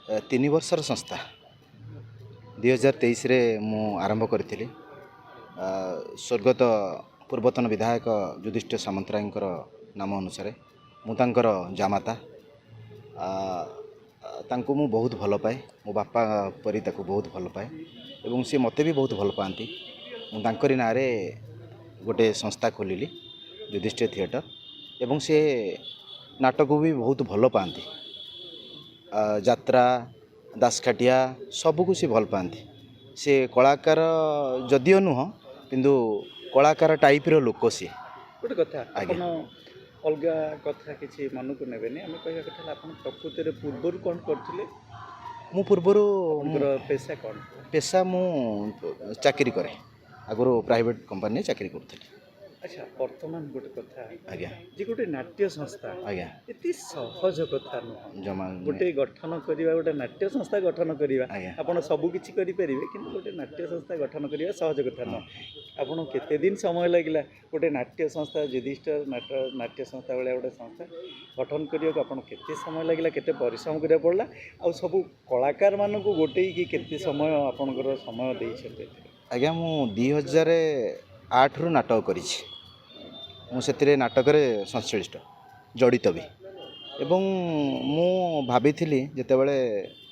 तीन वर्षर संस्था 2023 रे मु आरंभ करी स्वर्गत पूर्वतन विधायक युधिष्ठिर सामंतरायंकर नाम अनुसार मुतांकर जामाता तांको मु बहुत भल पाए मो बापा परी ताको बहुत भल पाए एवं सी मते भी बहुत भल पाती मु तांकरी ना रे गोटे संस्था खोलिली युधिष्ठिर थिएटर एवं से नाटक भी बहुत भल पाती यात्रा दासकाटिया सबको सी भल पाती से कलाकार जदिओ नुह किंतु कलाकार टाइप रो लोक सी गोटे कथा आपण अलग कथा किसी मन को नेबेनी आम कह कथा आप प्रकृति पूर्वर कौन करथिले मु पूर्वर पेशा कौन पेशा मु चाकरी करे आगुरी प्राइवेट कंपनी चाकरी करथि। अच्छा वर्तमान गोटे कथा आज्ञा जे गोटे नाट्य संस्था आज्ञा एति सहज कथा नुह जमा गोटे गठन करवा गोटे नाट्य संस्था गठन करवा आज्ञा आपण सब किछि करि परिबे किंतु गोटे नाट्य संस्था गठन करवा सहज कथा नुह आपण केते दिन समय लागिला गोटे नाट्य संस्था युधिष्ठिर नाट्य संस्था वाला गोटे संस्था गठन करने आपण केते समय लागिला केते परिश्रम करिया पड़ला आ सब कलाकार मानकु गोटे कि केते समय आपनकर समय देइ छते। आज्ञा मु 2008 रु नाटक करिछि मुझे नाटक संश्लिष्ट जड़ित भी एवं मु भाभी जितेबाला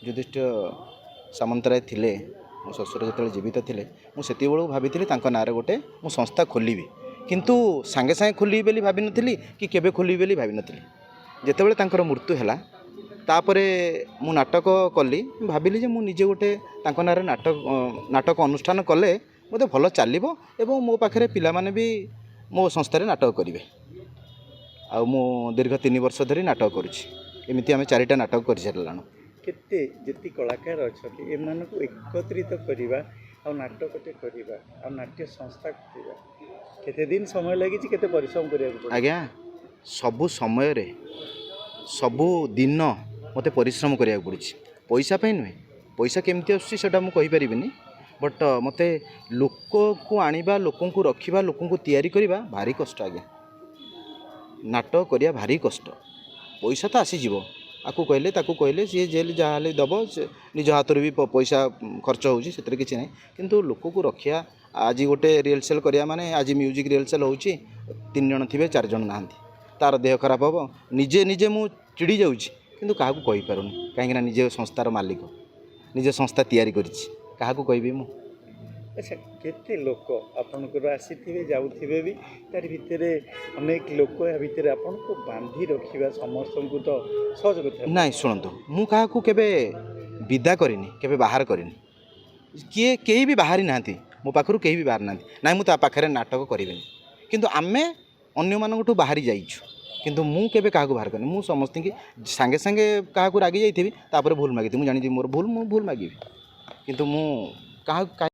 युधिष्ठिर सामंतराय थिले मो ससुर जो जीवित थे मुझे भाभी ना गोटे मु संस्था खोलि किंतु सांगे सांगे खोलि बोली भाभी नी कि केबे खोलि बोली भाभी नी जितेबाला मृत्यु है तापर मु नाटक कली भाविली जे मु निजे गोटे ना नाटक अनुष्ठान कले मते भल चलिबो एवं मो पाखरे पिला माने भी मो संस्था नाटक करेंगे आ मु दीर्घ 3 वर्ष धरी नाटक करुँची आम 4टा नाटक कर साराणु केते जति कलाकार अच्छा एमान को एकत्रित करवा आ नाटकटे करवा आ नाट्य संस्था करवा केते दिन समय लगी केते परिश्रम करिया आज्ञा सबु समय रे सबु दिन मते परिश्रम करिया पड़ुछि पैसा पे नुहे पैसा केमती आसुछि सेटा मु कहि परिबिनी बट मते लोक को आनिबा लोक को रखिबा लोक को तैयारी करिबा भारी कष्ट आज्ञा नाटक करिया भारी कष्ट पैसा तो आसी जीवो आकु कहले ताकु कहले सी जेल जहाँ दब निज हाथ भी पैसा खर्च होउछि सेतरे किछि नै किंतु लोक को रखिया आज गोटे रिहर्सल करिया माने आज म्यूजिक रिहर्सल होउछि 3 जण थिबे 4 जण नाहंती तार देह खराब हबो निजे निजे मु चिड़ी जाउछि किंतु काहाकु कहि पारुनी काहेकि निजे संस्थार मालिक निजे संस्था तैयारी करिछि काहाकु कहबी मु। अच्छा केते लोक आपनकर आसीथिबे जाउथिबे भी तार भितरे अनेक लोक या भितरे आपनको बांधी रखिबा समस्त को तो सहज कथा नाही सुनंतु मु काहाकु केबे विदा करिनी केबे बाहर करिनी किए केही भी बाहरी नांती मो पाखरु केही भी बाहर नांती नाही मु ता पाखरे नाटक करिबेनी किंतु आमे अन्य मानकटू बाहरी जाइछु किंतु मु केबे काहाकु बाहर करनी मु समस्त की सांगे सांगे काहाकु रागी जाइथिबी तापर भूल मागिथि मु जानि मोर भूल मु भूल मागिबी किंतु मु काहा